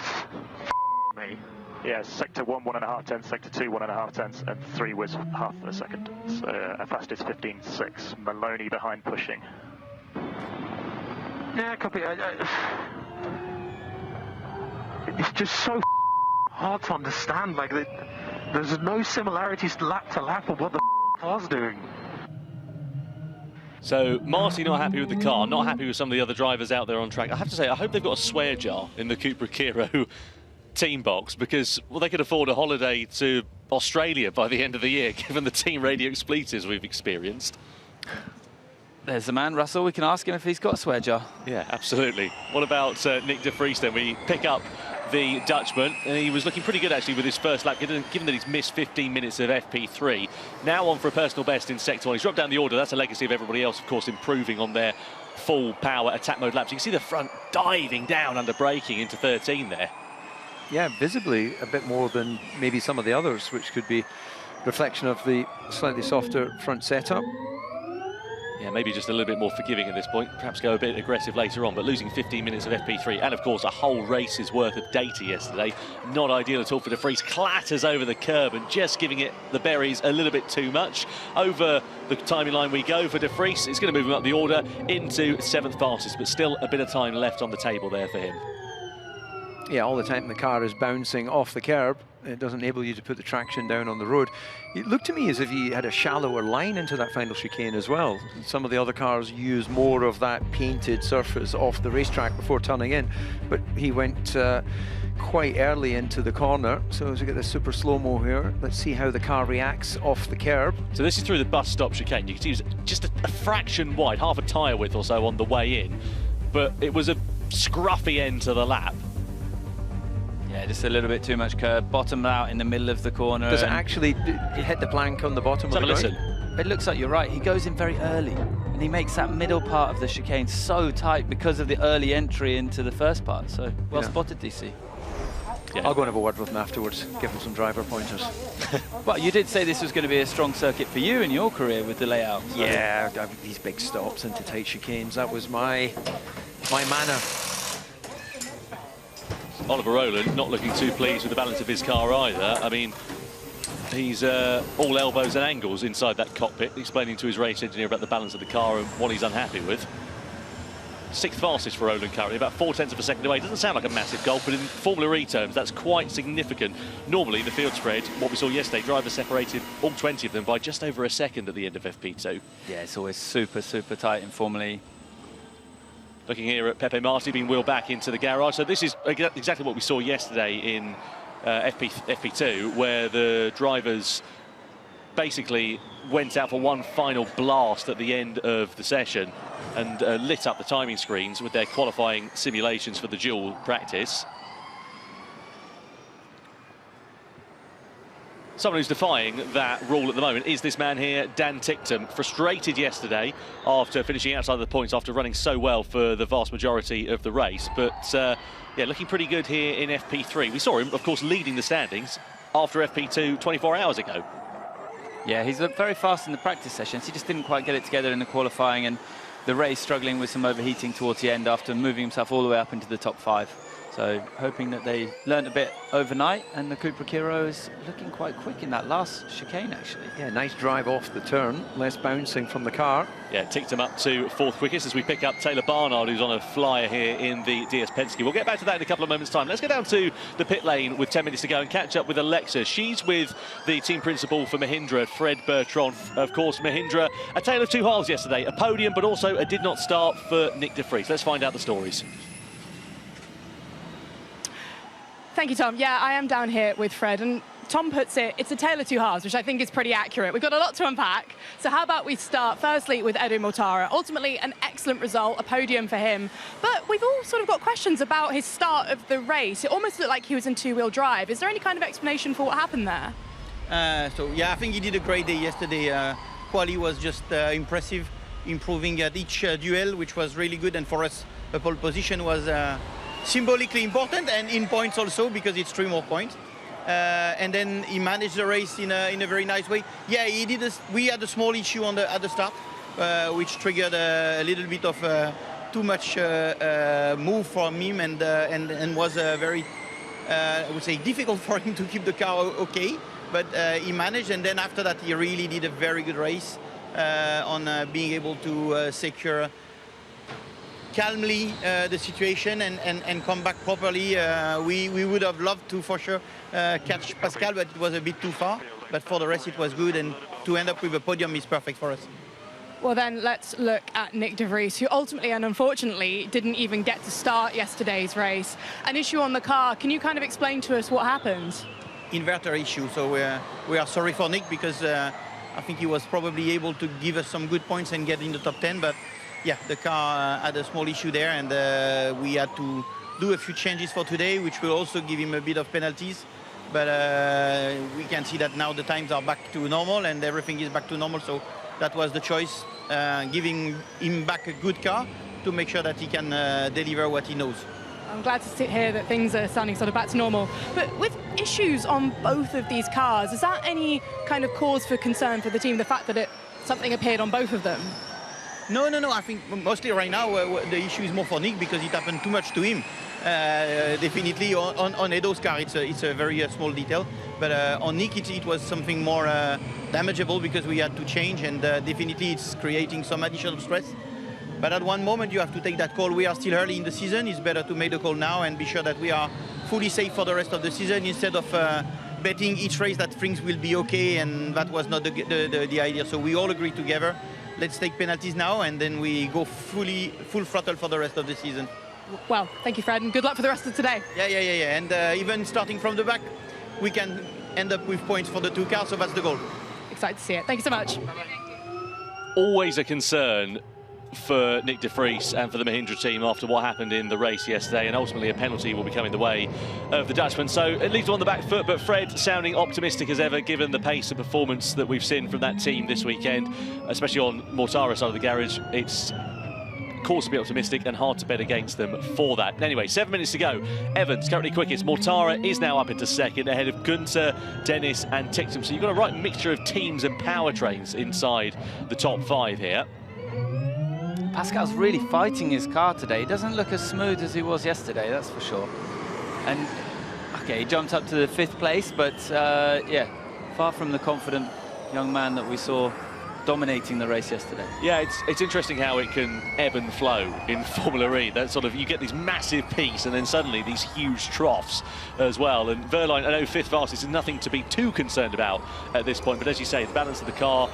Me. Yeah, sector 1, 1.5 tenths, sector 2, 1.5 tenths, and 3 was half of a second. So fastest 15.6. Maloney behind pushing. Yeah, copy. It's just so hard to understand. Like, there's no similarities lap to lap of what the car's doing. So Marty not happy with the car, not happy with some of the other drivers out there on track. I have to say, I hope they've got a swear jar in the Cupra Kiro team box, because, well, they could afford a holiday to Australia by the end of the year, given the team radio expletives we've experienced. There's the man, Russell. We can ask him if he's got a swear jar. Yeah, absolutely. What about Nick de Vries then? We pick up the Dutchman, and he was looking pretty good actually with his first lap, given that he's missed 15 minutes of FP3. Now on for a personal best in sector 1. He's dropped down the order. That's a legacy of everybody else, of course, improving on their full power attack mode laps. You can see the front diving down under braking into 13 there. Yeah, visibly a bit more than maybe some of the others, which could be reflection of the slightly softer front setup. Yeah, maybe just a little bit more forgiving at this point. Perhaps go a bit aggressive later on, but losing 15 minutes of FP3 and, of course, a whole race's worth of data yesterday. Not ideal at all for de Vries. Clatters over the curb and just giving it the berries a little bit too much. Over the timing line we go for de Vries. It's going to move him up the order into 7th fastest, but still a bit of time left on the table there for him. Yeah, all the time the car is bouncing off the curb. It doesn't enable you to put the traction down on the road. It looked to me as if he had a shallower line into that final chicane as well. Some of the other cars use more of that painted surface off the racetrack before turning in, but he went quite early into the corner. So as we get the super slow-mo here, let's see how the car reacts off the curb. So this is through the bus stop chicane. You can see it was just a fraction wide, half a tyre width or so on the way in, but it was a scruffy end to the lap. Yeah, just a little bit too much curb. Bottomed out in the middle of the corner. Does it actually hit the plank on the bottom of the listen. It looks like you're right. He goes in very early, and he makes that middle part of the chicane so tight because of the early entry into the first part. So, well spotted, DC. Yeah. I'll go and have a word with him afterwards, give him some driver pointers. Well, you did say this was going to be a strong circuit for you in your career with the layout. So. Yeah, these big stops into tight chicanes, that was my manner. Oliver Rowland not looking too pleased with the balance of his car either. I mean, he's all elbows and angles inside that cockpit, explaining to his race engineer about the balance of the car and what he's unhappy with. 6th fastest for Rowland currently, about 0.4 of a second away. Doesn't sound like a massive goal, but in Formula E terms, that's quite significant. Normally, the field spread, what we saw yesterday, drivers separated all 20 of them by just over a second at the end of FP2. Yeah, it's always super, super tight in Formula E. Looking here at Pepe Marti being wheeled back into the garage. So this is exactly what we saw yesterday in FP2, where the drivers basically went out for one final blast at the end of the session and lit up the timing screens with their qualifying simulations for the dual practice. Someone who's defying that rule at the moment is this man here, Dan Ticktum. Frustrated yesterday after finishing outside the points after running so well for the vast majority of the race. But, yeah, looking pretty good here in FP3. We saw him, of course, leading the standings after FP2 24 hours ago. Yeah, he's looked very fast in the practice sessions. He just didn't quite get it together in the qualifying, and the race struggling with some overheating towards the end after moving himself all the way up into the top 5. So hoping that they learned a bit overnight, and the Cupra Kiro is looking quite quick in that last chicane, actually. Yeah, nice drive off the turn, less bouncing from the car. Yeah, ticked him up to 4th quickest as we pick up Taylor Barnard, who's on a flyer here in the DS Penske. We'll get back to that in a couple of moments' time. Let's go down to the pit lane with 10 minutes to go and catch up with Alexa. She's with the team principal for Mahindra, Fred Bertrand. Of course, Mahindra, a tale of two halves yesterday, a podium, but also a did not start for Nick de Vries. Let's find out the stories. Thank you, Tom. Yeah, I am down here with Fred, and Tom puts it, it's a tale of two halves, which I think is pretty accurate. We've got a lot to unpack. So how about we start firstly with Edu Mortara. Ultimately, an excellent result, a podium for him. But we've all sort of got questions about his start of the race. It almost looked like he was in two-wheel drive. Is there any kind of explanation for what happened there? Yeah, I think he did a great day yesterday. Quali was just impressive, improving at each duel, which was really good. And for us, the pole position was symbolically important, and in points also, because it's 3 more points. And then he managed the race in a very nice way. Yeah, he did. We had a small issue at the start, which triggered a little bit of too much move from him, and was very, I would say, difficult for him to keep the car okay. But he managed, and then after that, he really did a very good race on being able to secure calmly the situation and come back properly. We would have loved to, for sure, catch Pascal, but it was a bit too far. But for the rest, it was good, and to end up with a podium is perfect for us. Well, then let's look at Nick de Vries, who ultimately and unfortunately didn't even get to start yesterday's race. An issue on the car. Can you kind of explain to us what happened? Inverter issue. So we are sorry for Nick, because I think he was probably able to give us some good points and get in the top 10, but yeah, the car had a small issue there, and we had to do a few changes for today, which will also give him a bit of penalties. But we can see that now the times are back to normal and everything is back to normal. So that was the choice, giving him back a good car to make sure that he can deliver what he knows. I'm glad to hear that things are sounding sort of back to normal. But with issues on both of these cars, is that any kind of cause for concern for the team, the fact that something appeared on both of them? No. I think mostly right now the issue is more for Nick, because it happened too much to him. Definitely on Edo's car, it's a very small detail. But on Nick, it was something more damageable, because we had to change, and definitely it's creating some additional stress. But at one moment, you have to take that call. We are still early in the season. It's better to make the call now and be sure that we are fully safe for the rest of the season, instead of betting each race that things will be okay, and that was not the idea. So we all agree together. Let's take penalties now, and then we go full throttle for the rest of the season. Well, thank you, Fred, and good luck for the rest of today. Yeah. And even starting from the back, we can end up with points for the 2 cars, so that's the goal. Excited to see it. Thank you so much. Always a concern for Nick de Vries and for the Mahindra team after what happened in the race yesterday, and ultimately a penalty will be coming the way of the Dutchman. So it leaves him on the back foot, but Fred sounding optimistic as ever, given the pace of performance that we've seen from that team this weekend, especially on Mortara's side of the garage. It's cause to be optimistic and hard to bet against them for that. Anyway, 7 minutes to go. Evans currently quickest. Mortara is now up into second, ahead of Gunter, Dennis and Ticktum. So you've got a right mixture of teams and powertrains inside the top 5 here. Pascal's really fighting his car today. He doesn't look as smooth as he was yesterday, that's for sure. And, okay, he jumped up to the 5th place, but, yeah, far from the confident young man that we saw dominating the race yesterday. Yeah, it's interesting how it can ebb and flow in Formula E. That sort of, you get these massive peaks and then suddenly these huge troughs as well. And Verline, I know 5th fastest is nothing to be too concerned about at this point, but as you say, the balance of the car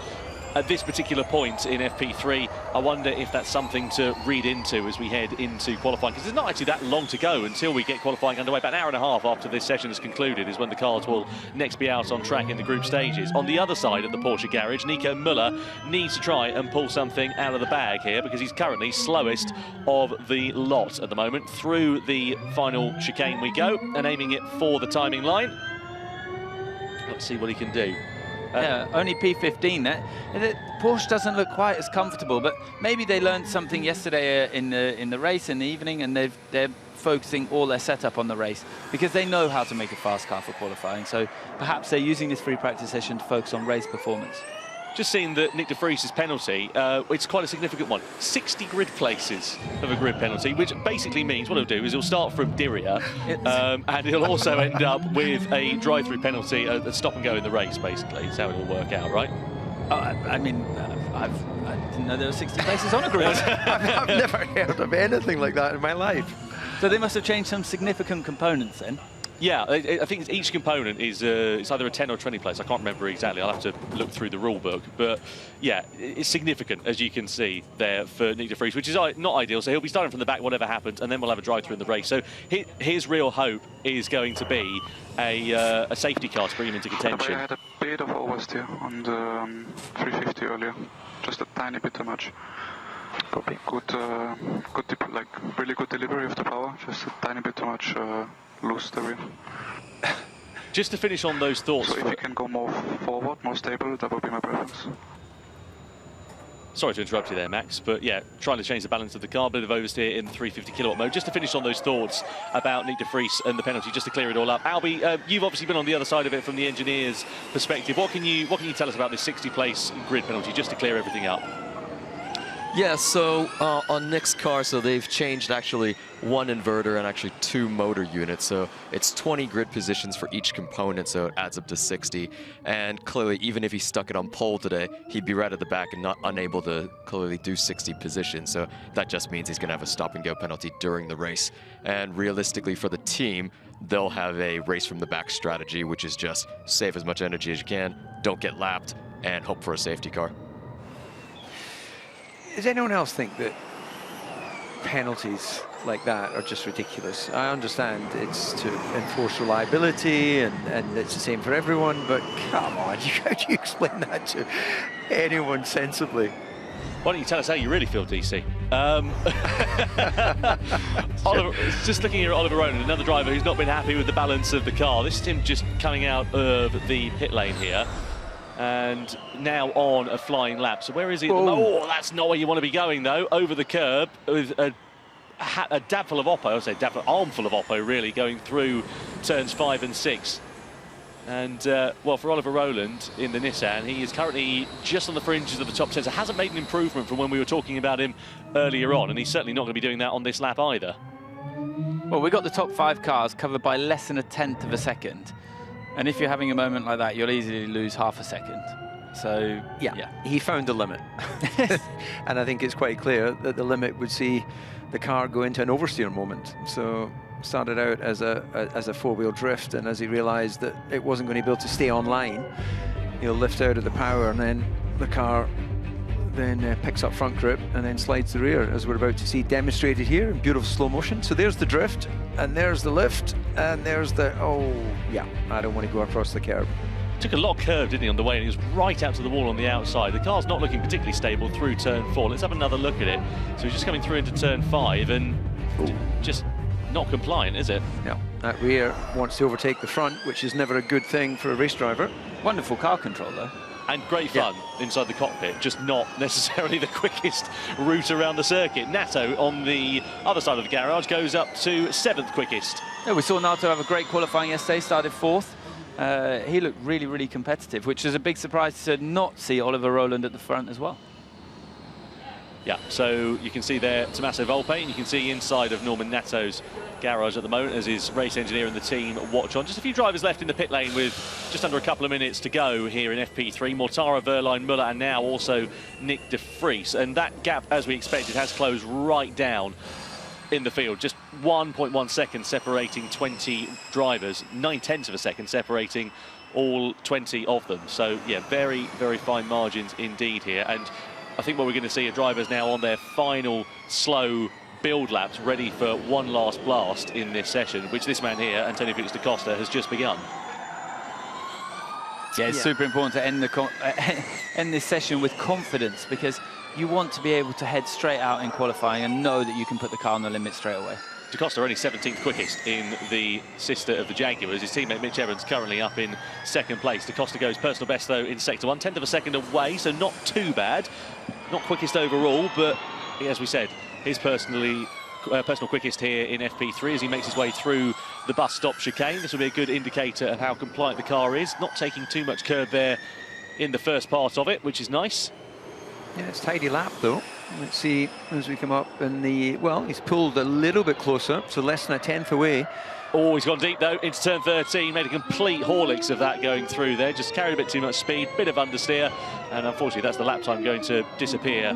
at this particular point in FP3, I wonder if that's something to read into as we head into qualifying, because there's not actually that long to go until we get qualifying underway. About an hour and a half after this session is concluded is when the cars will next be out on track in the group stages. On the other side of the Porsche garage, Nico Müller needs to try and pull something out of the bag here, because he's currently slowest of the lot at the moment. Through the final chicane we go, and aiming it for the timing line. Let's see what he can do. Yeah, only P15 there. Porsche doesn't look quite as comfortable, but maybe they learned something yesterday in the race in the evening, and they're focusing all their setup on the race because they know how to make a fast car for qualifying. So perhaps they're using this free practice session to focus on race performance. Just seeing that Nick de Vries's penalty, it's quite a significant one. 60 grid places of a grid penalty, which basically means what he'll do is he'll start from Diriyah, and he'll also end up with a drive-through penalty, a stop and go in the race, basically. That's how it'll work out, right? I mean, I didn't know there were 60 places on a grid. I've never heard of anything like that in my life. So they must have changed some significant components then. Yeah, I think each component is it's either a 10 or 20 place. I can't remember exactly. I'll have to look through the rule book. But yeah, it's significant, as you can see there, for Nick de Vries, which is not ideal. So he'll be starting from the back, whatever happens, and then we'll have a drive-through in the race. So his real hope is going to be a safety car to bring him into contention. I had a bit of oversteer on the 350 earlier, just a tiny bit too much. Copy. Really good delivery of the power, just a tiny bit too much. Loose the wheel. Just to finish on those thoughts. So if you can go more forward, more stable, that would be my preference. Sorry to interrupt you there, Max, but yeah, trying to change the balance of the car, a bit of oversteer in 350 kilowatt mode. Just to finish on those thoughts about Nick de Vries and the penalty, just to clear it all up. Albie, you've obviously been on the other side of it from the engineer's perspective. What can you tell us about this 60-place grid penalty, just to clear everything up? Yeah, so on Nick's car, so they've changed actually one inverter and actually 2 motor units. So it's 20 grid positions for each component, so it adds up to 60. And clearly, even if he stuck it on pole today, he'd be right at the back and not unable to clearly do 60 positions. So that just means he's going to have a stop-and-go penalty during the race. And realistically, for the team, they'll have a race from the back strategy, which is just save as much energy as you can, don't get lapped, and hope for a safety car. Does anyone else think that penalties like that are just ridiculous? I understand it's to enforce reliability and it's the same for everyone, but come on, how do you explain that to anyone sensibly? Why don't you tell us how you really feel, DC? Just looking here at Oliver Rowland, another driver who's not been happy with the balance of the car. This is him just coming out of the pit lane here. And now on a flying lap. So where is he? Oh, that's not where you want to be going, though. Over the curb with a dab full of Oppo. I'll say armful of Oppo, really, going through turns 5 and 6. And, well, for Oliver Rowland in the Nissan, he is currently just on the fringes of the top 10. So hasn't made an improvement from when we were talking about him earlier on. And he's certainly not going to be doing that on this lap either. Well, we got the top 5 cars covered by less than 1/10 of a second. And if you're having a moment like that, you'll easily lose half a second. So, yeah. He found the limit. And I think it's quite clear that the limit would see the car go into an oversteer moment. So started out as a four-wheel drift, and as he realized that it wasn't going to be able to stay online, he'll lift out of the power, and then the car then picks up front grip and then slides the rear, as we're about to see demonstrated here in beautiful slow motion. So there's the drift, and there's the lift, and there's the, oh, yeah, I don't want to go across the curb. Took a lot of curve, didn't he, on the way, and he was right out to the wall on the outside. The car's not looking particularly stable through turn 4. Let's have another look at it. So he's just coming through into turn 5, and just not compliant, is it? Yeah, that rear wants to overtake the front, which is never a good thing for a race driver. Wonderful car control, though. And great fun inside the cockpit, just not necessarily the quickest route around the circuit. Nato on the other side of the garage goes up to 7th quickest. Yeah, we saw Nato have a great qualifying yesterday, started 4th. He looked really, really competitive, which is a big surprise to not see Oliver Rowland at the front as well. Yeah, so you can see there Tommaso Volpe, and you can see inside of Norman Nato's garage at the moment as his race engineer and the team watch on. Just a few drivers left in the pit lane with just under a couple of minutes to go here in FP3. Mortara, Verline, Muller, and now also Nick de Vries. And that gap, as we expected, has closed right down in the field. Just 1.1 seconds separating 20 drivers, 9/10 of a second separating all 20 of them. So, yeah, very, very fine margins indeed here. And I think what we're going to see are drivers now on their final slow build laps, ready for one last blast in this session, which this man here, Antonio Felix da Costa, has just begun. Yeah, it's super important to end this session with confidence, because you want to be able to head straight out in qualifying and know that you can put the car on the limit straight away. Da Costa only 17th quickest in the sister of the Jaguars. His teammate Mitch Evans currently up in second place. Da Costa goes personal best though in sector 1, 10th of a second away, so not too bad. Not quickest overall, but as we said, his personal quickest here in FP3 as he makes his way through the bus stop chicane. This will be a good indicator of how compliant the car is. Not taking too much curb there in the first part of it, which is nice. Yeah, it's a tidy lap though. Let's see as we come up in the, well, he's pulled a little bit closer, so less than a 10th away. Oh, he's gone deep though into turn 13, made a complete Horlicks of that going through there, just carried a bit too much speed, bit of understeer, and unfortunately that's the lap time going to disappear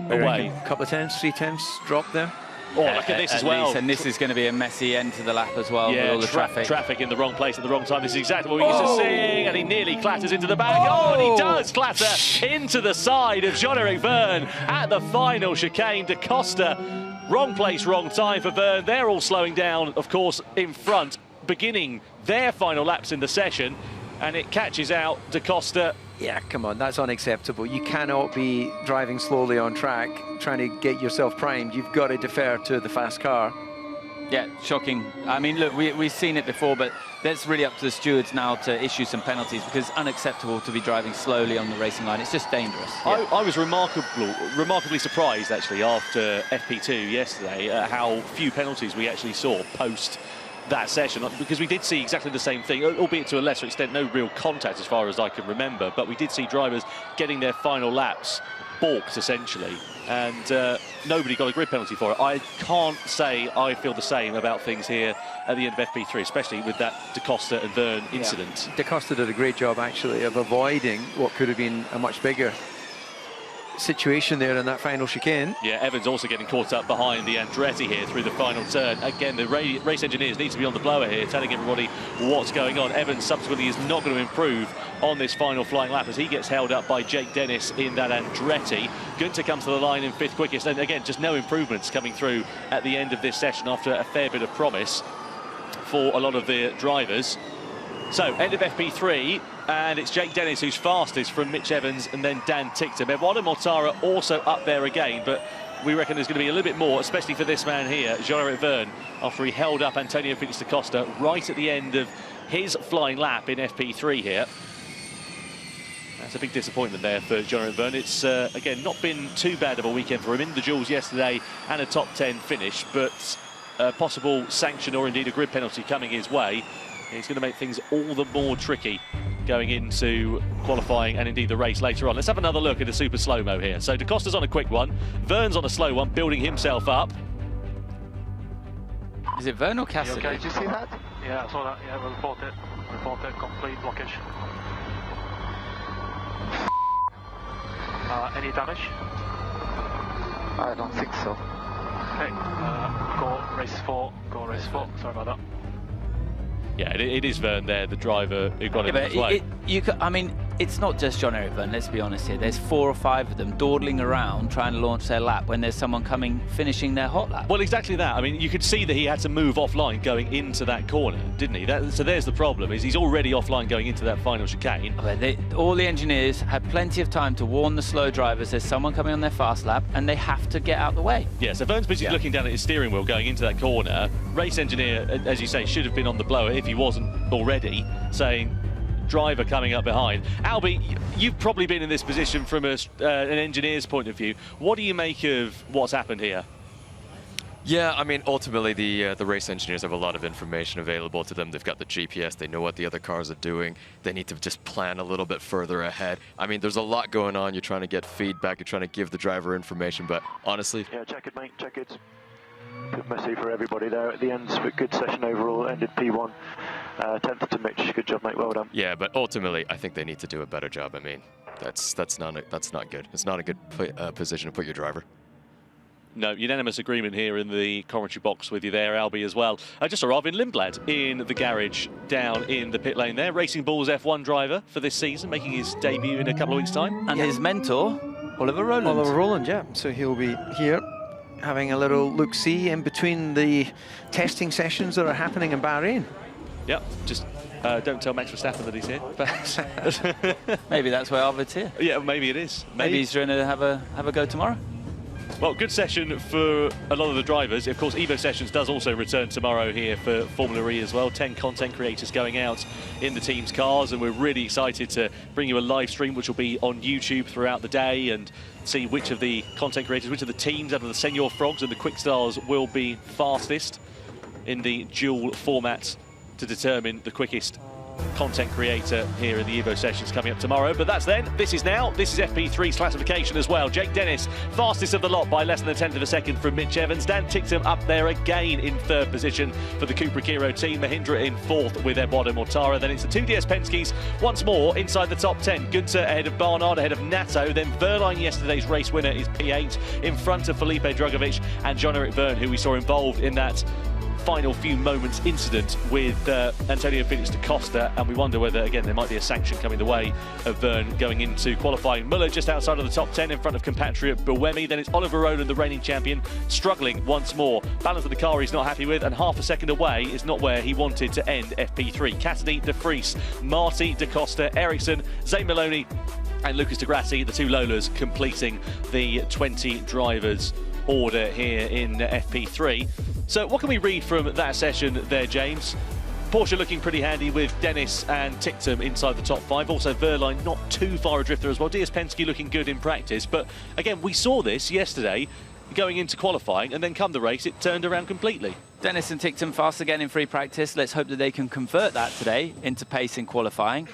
away. A couple of tenths, 3 tenths drop there. Oh, look at this as well. And this is going to be a messy end to the lap as well, yeah, with all the traffic. Traffic in the wrong place at the wrong time. This is exactly what we used to see, and he nearly clatters into the back. Oh, and he does clatter into the side of Jean-Eric Vergne at the final chicane. Da Costa, wrong place, wrong time for Vergne. They're all slowing down, of course, in front, beginning their final laps in the session, and it catches out Da Costa. Yeah, come on, that's unacceptable. You cannot be driving slowly on track, trying to get yourself primed. You've got to defer to the fast car. Yeah, shocking. I mean, look, we've seen it before, but that's really up to the stewards now to issue some penalties, because it's unacceptable to be driving slowly on the racing line. It's just dangerous. Yeah. I was remarkably surprised, actually, after FP2 yesterday, at how few penalties we actually saw post that session, because we did see exactly the same thing, albeit to a lesser extent, no real contact as far as I can remember, but we did see drivers getting their final laps balked, essentially, and nobody got a grid penalty for it. I can't say I feel the same about things here at the end of FP3, especially with that Da Costa and Vergne incident. Yeah. Da Costa did a great job, actually, of avoiding what could have been a much bigger situation there in that final chicane. Yeah, Evans also getting caught up behind the Andretti here through the final turn. Again, the race engineers need to be on the blower here, telling everybody what's going on. Evans subsequently is not going to improve on this final flying lap as he gets held up by Jake Dennis in that Andretti. Günther comes to the line in 5th quickest, and again, just no improvements coming through at the end of this session after a fair bit of promise for a lot of the drivers. So, end of FP3, and it's Jake Dennis who's fastest from Mitch Evans and then Dan Ticktum. Eduardo Mortara also up there again, but we reckon there's going to be a little bit more, especially for this man here, Jean-Eric Vergne, after he held up Antonio Felix da Costa right at the end of his flying lap in FP3 here. That's a big disappointment there for Jean-Eric Vergne. It's, again, not been too bad of a weekend for him in the duels yesterday and a top 10 finish, but a possible sanction or indeed a grid penalty coming his way. It's going to make things all the more tricky going into qualifying and indeed the race later on. Let's have another look at the super slow-mo here. So Da Costa's on a quick one, Vergne's on a slow one, building himself up. Is it Vergne or Cassidy? Okay, did you see that? Yeah, I saw that. Yeah, we'll report it. Report it. Complete blockage. Any damage? I don't think so. Okay, go race 4. Go race 4. Sorry about that. Yeah, it is Vergne there, the driver who got it his way. I mean, it's not just Jean-Eric Vergne, let's be honest here. There's 4 or 5 of them dawdling around trying to launch their lap when there's someone finishing their hot lap. Well, exactly that. I mean, you could see that he had to move offline going into that corner, didn't he? So there's the problem, is he's already offline going into that final chicane. All the engineers had plenty of time to warn the slow drivers there's someone coming on their fast lap, and they have to get out of the way. Yeah, so Vergne's busy looking down at his steering wheel going into that corner. Race engineer, as you say, should have been on the blower if he wasn't already, saying driver coming up behind. Albie, you've probably been in this position from an engineer's point of view. What do you make of what's happened here? Yeah, I mean, ultimately, the race engineers have a lot of information available to them. They've got the GPS. They know what the other cars are doing. They need to just plan a little bit further ahead. I mean, there's a lot going on. You're trying to get feedback. You're trying to give the driver information. But honestly... Yeah, check it, mate. Check it. Good messy for everybody there at the end. Good session overall. Ended P1. 10th to Mitch. Good job, mate. Well done. Yeah, but ultimately, I think they need to do a better job. I mean, that's not good. It's not a good position to put your driver. No, unanimous agreement here in the commentary box with you there, Albie, as well. Just saw Arvin Lindblad in the garage down in the pit lane there. Racing Bull's F1 driver for this season, making his debut in a couple of weeks' time. And his mentor, Oliver Rowland. Oliver Rowland, yeah. So he'll be here having a little look-see in between the testing sessions that are happening in Bahrain. Yep, just don't tell Max Verstappen that he's here. But maybe that's why Arvid's here. Yeah, maybe it is. Maybe he's going to have a go tomorrow. Well, good session for a lot of the drivers. Of course, Evo Sessions does also return tomorrow here for Formula E as well. 10 content creators going out in the team's cars, and we're really excited to bring you a live stream which will be on YouTube throughout the day and see which of the content creators, which of the teams out of the Senior Frogs and the Quick Stars will be fastest in the dual format to determine the quickest content creator here in the Evo Sessions coming up tomorrow. But that's then. This is now. This is FP3's classification as well. Jake Dennis, fastest of the lot by less than a tenth of a second from Mitch Evans. Dan Ticktum up there again in third position for the Cupra Kiro team. Mahindra in fourth with Eduardo Mortara. Then it's the two DS Penske's once more inside the top 10. Gunther ahead of Barnard, ahead of Nato. Then Verline, yesterday's race winner, is P8 in front of Felipe Drugovich and Jean-Eric Verne, who we saw involved in that final few moments incident with Antonio Felix da Costa, and we wonder whether again there might be a sanction coming the way of Verne going into qualifying. Muller just outside of the top 10 in front of compatriot Buemi. Then it's Oliver Rowland, the reigning champion, struggling once more. Balance of the car he's not happy with, and half a second away is not where he wanted to end FP3. Cassidy, De Vries, Marty, da Costa, Ericsson, Zane Maloney and Lucas de Grassi, the two Lolas, completing the 20 drivers order here in FP3. So what can we read from that session there, James? Porsche looking pretty handy with Dennis and Ticktum inside the top 5. Also Verline not too far adrift there as well. DS Penske looking good in practice. But again, we saw this yesterday going into qualifying, and then come the race, it turned around completely. Dennis and Ticktum fast again in free practice. Let's hope that they can convert that today into pace in qualifying.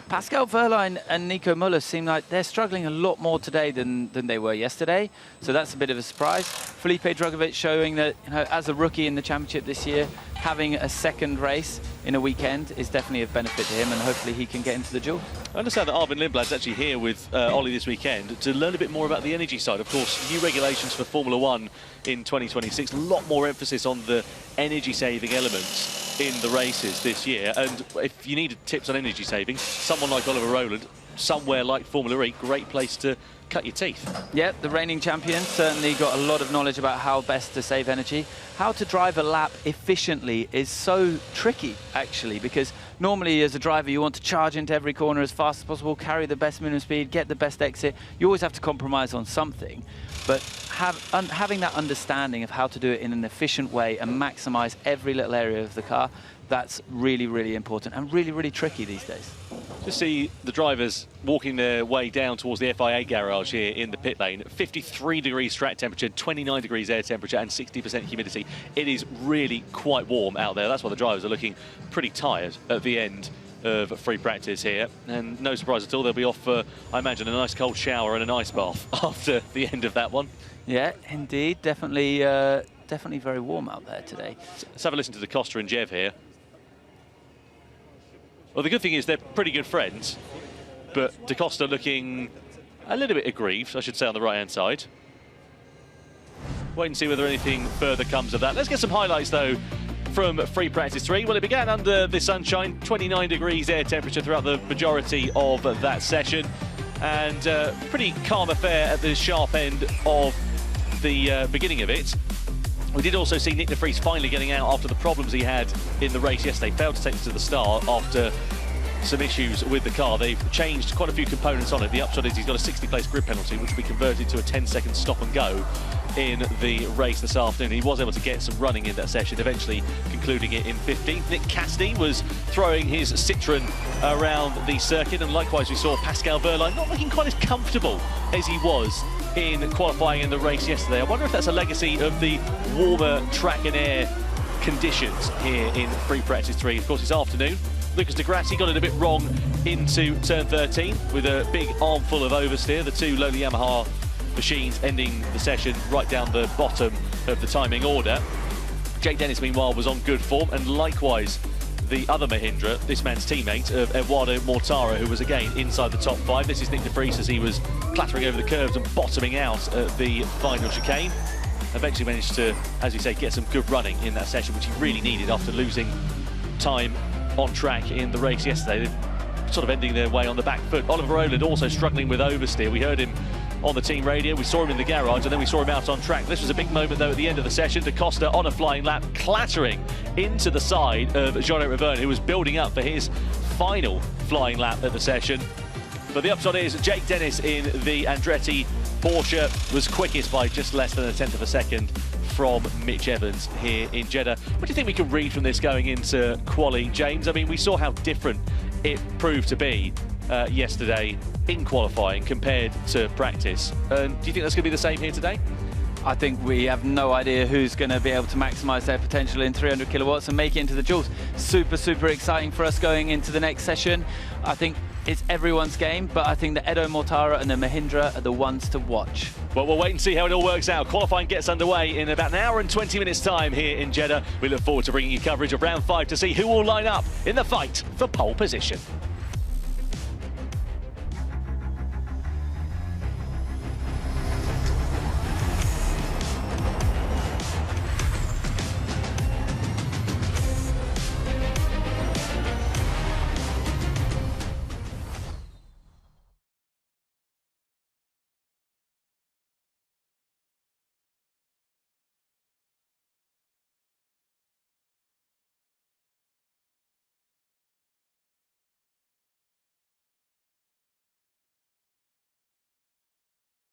Pascal Verline and Nico Muller seem like they're struggling a lot more today than they were yesterday. So that's a bit of a surprise. Felipe Drugovich showing that, you know, as a rookie in the championship this year, having a second race in a weekend is definitely of benefit to him, and hopefully he can get into the duel. I understand that Arvin Lindblad's actually here with Ollie this weekend to learn a bit more about the energy side. Of course, new regulations for Formula One in 2026, a lot more emphasis on the energy-saving elements in the races this year. And if you needed tips on energy saving, someone like Oliver Rowland, somewhere like Formula E, great place to cut your teeth. Yeah, the reigning champion certainly got a lot of knowledge about how best to save energy. How to drive a lap efficiently is so tricky, actually, because normally as a driver you want to charge into every corner as fast as possible, carry the best minimum speed, get the best exit. You always have to compromise on something, but having that understanding of how to do it in an efficient way and maximize every little area of the car, that's really, really important and really, really tricky these days. Just see the drivers walking their way down towards the FIA garage here in the pit lane. 53 degrees track temperature, 29 degrees air temperature and 60% humidity. It is really quite warm out there. That's why the drivers are looking pretty tired at the end of free practice here. And no surprise at all, they'll be off for, I imagine, a nice cold shower and an ice bath after the end of that one. Yeah, indeed. Definitely, definitely very warm out there today. Let's have a listen to da Costa and Jev here. Well, the good thing is they're pretty good friends, but da Costa looking a little bit aggrieved, I should say, on the right-hand side. Wait and see whether anything further comes of that. Let's get some highlights, though, from free practice 3. Well, it began under the sunshine, 29 degrees air temperature throughout the majority of that session, and pretty calm affair at the sharp end of the beginning of it. We did also see Nick de Vries finally getting out after the problems he had in the race yesterday. Failed to take us to the start after some issues with the car. They've changed quite a few components on it. The upshot is he's got a 60-place grid penalty, which will be converted to a 10-second stop and go in the race this afternoon. He was able to get some running in that session, eventually concluding it in 15th. Nick Cassidy was throwing his Citroën around the circuit, and likewise we saw Pascal Verline not looking quite as comfortable as he was in qualifying in the race yesterday. I wonder if that's a legacy of the warmer track and air conditions here in free practice 3. Of course, it's afternoon. Lucas de Grassi got it a bit wrong into turn 13 with a big armful of oversteer. The two lowly Yamaha machines ending the session right down the bottom of the timing order. Jake Dennis, meanwhile, was on good form, and likewise the other Mahindra, this man's teammate of Eduardo Mortara, who was again inside the top 5. This is Nick de Vries as he was clattering over the curves and bottoming out at the final chicane. Eventually managed to, as you say, get some good running in that session, which he really needed after losing time on track in the race yesterday. They're sort of ending their way on the back foot. Oliver Rowland also struggling with oversteer. We heard him on the team radio, we saw him in the garage, and then we saw him out on track. This was a big moment, though, at the end of the session. Da Costa on a flying lap, clattering into the side of Jean-Eric Verne, who was building up for his final flying lap at the session. But the upshot is Jake Dennis in the Andretti Porsche was quickest by just less than a tenth of a second from Mitch Evans here in Jeddah. What do you think we can read from this going into quali, James? I mean, we saw how different it proved to be yesterday in qualifying compared to practice. And do you think that's going to be the same here today? I think we have no idea who's going to be able to maximise their potential in 300 kilowatts and make it into the duels. Super, super exciting for us going into the next session. I think it's everyone's game, but I think the Edo Mortara and the Mahindra are the ones to watch. Well, we'll wait and see how it all works out. Qualifying gets underway in about an hour and 20 minutes time here in Jeddah. We look forward to bringing you coverage of round 5 to see who will line up in the fight for pole position.